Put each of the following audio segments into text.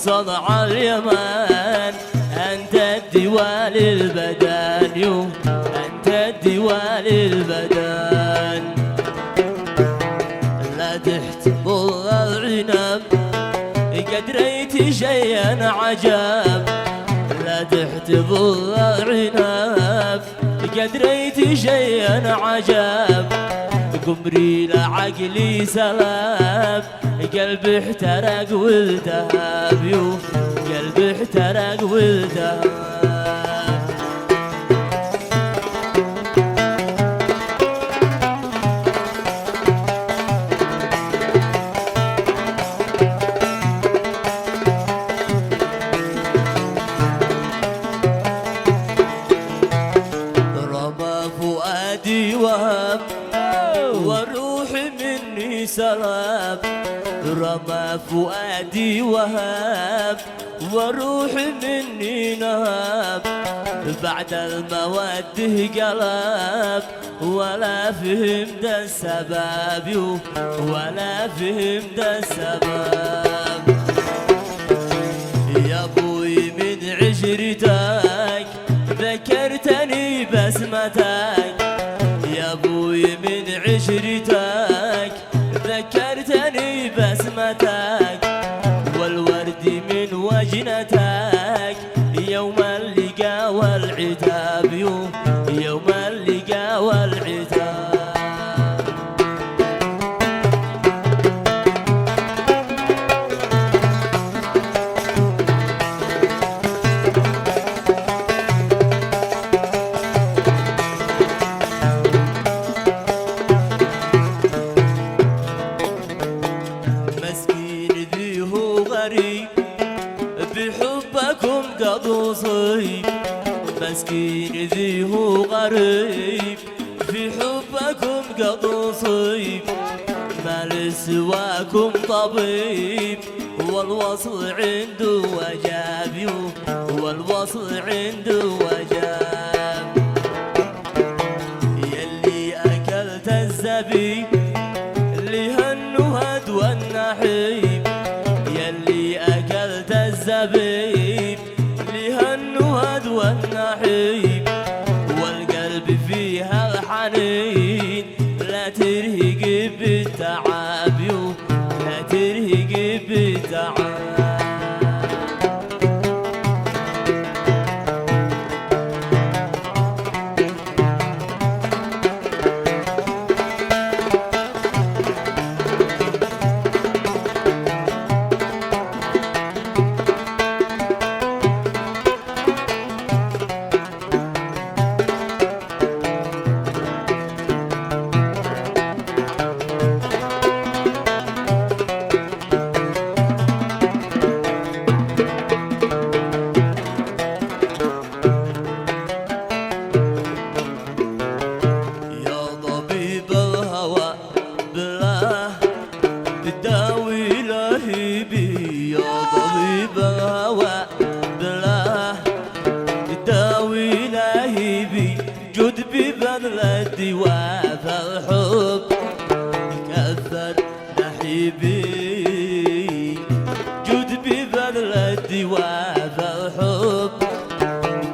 صنع اليمن أنت الديوان البدن يوم أنت الديوان البدن لا تحتمل العنب قد ريت شيئا عجب لا تحتمل العنب قد ريت شيئا عجب قمري لعقلي سلاب قلبي احترق والتهاب يو قلبي احترق والتهاب رمى فؤادي وهب والروح مني سلاب رمى فؤادي وهاب والروح مني نهاب بعد الموده قلب ولا فهمت السبب ولا فهمت السبب يا ابوي من عشرتك ذكرتني بسمتك يا ابوي من عشرتك ذكرتني بسمتك والورد من وجنتك يوم اللقاء والعتاب يوم اللقاء والعتاب بحبكم قد أصيب مسكين ذي هو غريب في حبكم قد أصيب ما لسواكم طبيب والوصل عنده وجاب والوصل عنده وجاب يلي أكلت الزبيب لهالنهد والنحيب يلي أكلت الزبيب لهالنهد والنحيب والقلب فيها الحنين لا ترهق بالتعب لا ترهق بالتعب جد ببذل الدواء فالحب كثر نحيبي جد ببذل الدواء فالحب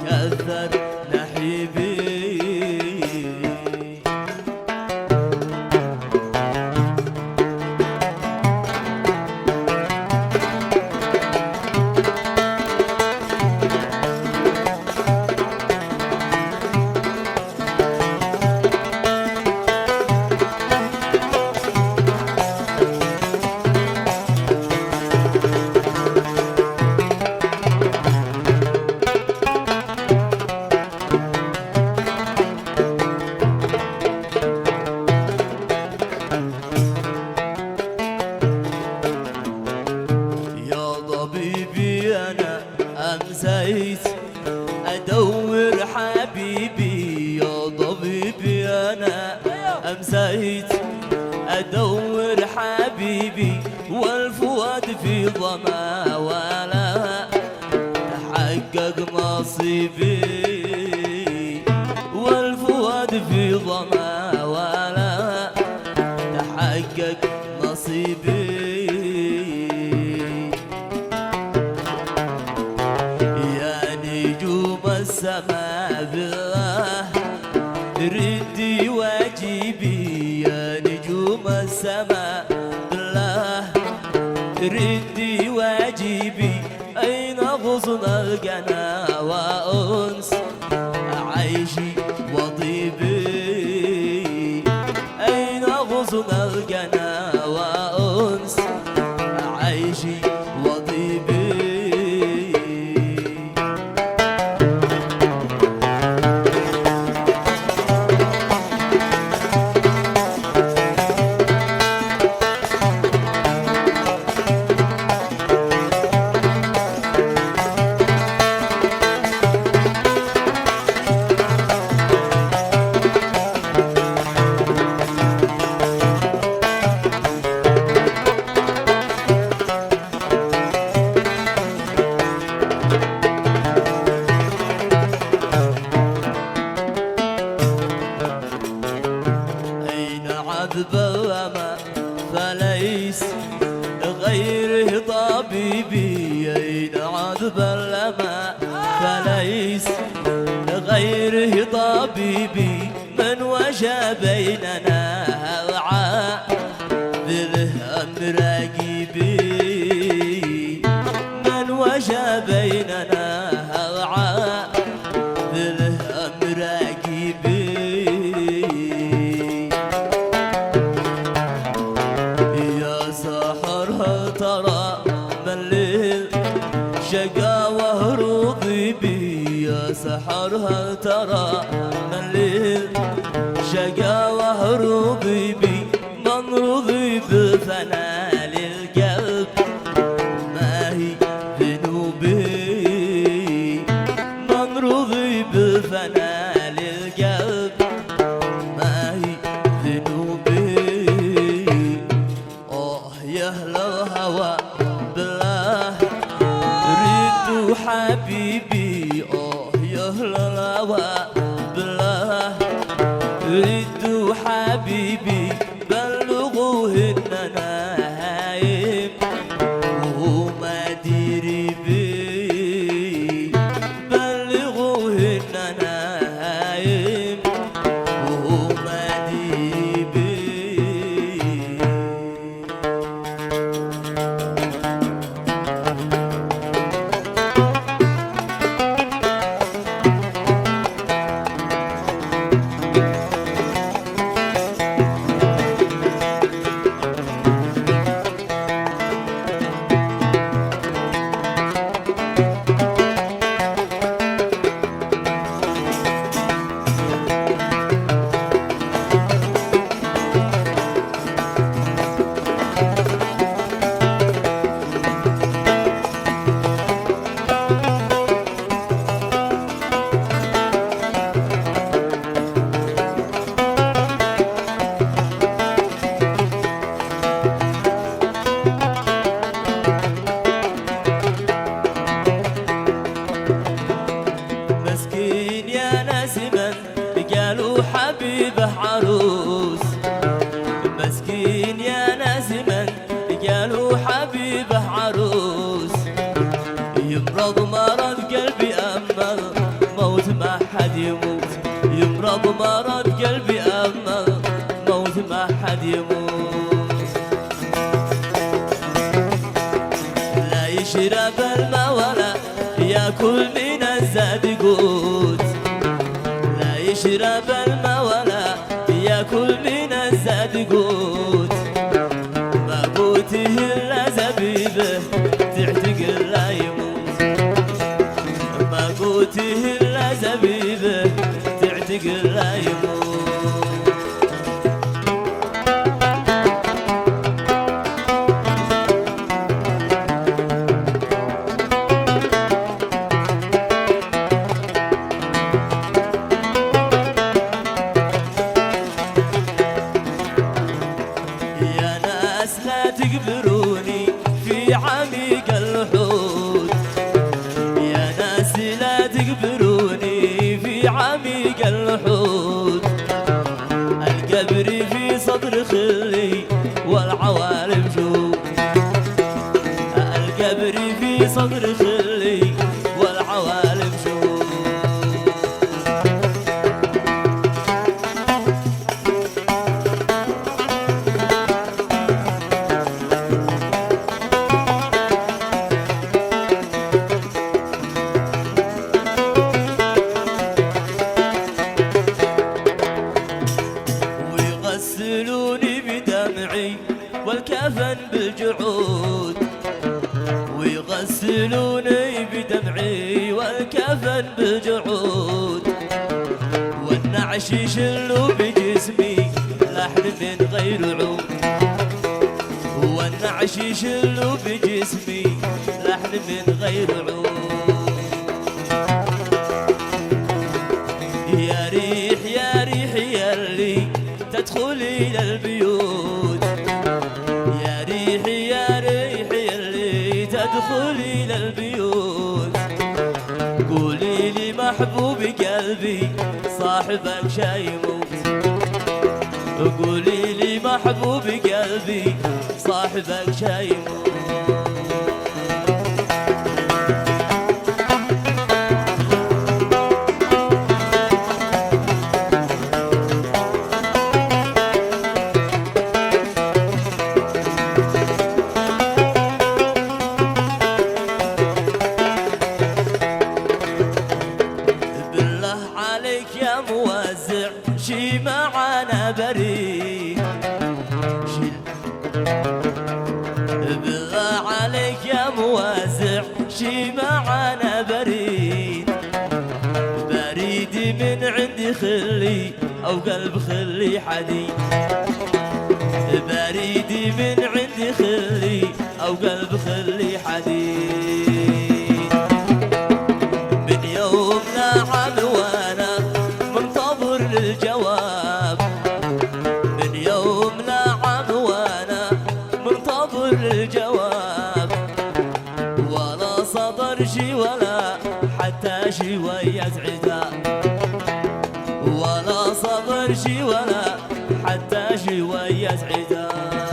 كثر نحيبي حبيبي يا طبيبي أنا أمسيت أدور حبيبي والفؤاد في ظما ولا تحقق نصيبي والفؤاد في ظما ولا تحقق نصيبي يا نجوم السماء بالله ردي واجبي يا نجوم السماء بالله ردي واجبي أين غصن القنا وأنس عيشي وطيبي أين غصن القنا وأنس عيشي وطيبي بالأمى فليس غيره طبيبي أين عذب الأمى فليس غيره طبيبي من وجى بيننا هوعاء بالهم راقبي من وجى بيننا هوعاء بالهم راقبي ترى من الليل شقاوة رضي بي يا سحرها ترى من الليل شقاوة رضي بي من رضي بفناء للقلب ما هي ذنوبي من رضي بفناء للقلب ما هي ذنوبي يا أهل الهوى بالله ردوا حبيبي يا أهل الهوى بالله ردوا حبيبي بلغوه إننا هايم وهو ما ديري بي بلغوه إننا هايم وهو ما ديري بي حبيبه عروس مسكين يا ناس من قالوا حبيبه عروس يمرض مرض قلبي أما موت ما حد يموت يمرض مرض قلبي أما موت ما حد يموت لا يشرب الماء ولا ياكل من الزاد قوت يشرب الماء ولا ياكل من الزاد قوت ما قوته الا زبيبه تعتق لا يموت ما قوته الا زبيبه تعتق لا يموت تقبروني في عميق اللحود. القبر في صدر خلي والعوالم شوف. القبر في صدر خلي والعوالم شوف. ويغسلوني بدمعي والكفن بالجعود. ويغسلوني بدمعي والكفن بالجعود. والنعش يشلوا بجسمي لحن من غير عود. والنعش يشلوا بجسمي لحن من غير عود. يا ريح يا ريح ياللي تدخلي إلى البيوت. يا ريح يا ريح ياللي تدخلي إلى البيوت. قولي لي محبوب قلبي صاحبك شايموت. قولي لي محبوب قلبي صاحبك شايموت. يا موزع شي معانا بريد. بالله عليك يا موزع شي معانا بريد. بريد من عندي خلي او قلب خلي حديد. بريد من عندي خلي او قلب خلي حديد. من يومنا عم وانا منتظر للجواب. من يوم نعم وانا منتظر للجواب. ولا صدر شي ولا حتى شوية عتاب. ولا صدر شي ولا حتى شوية عتاب.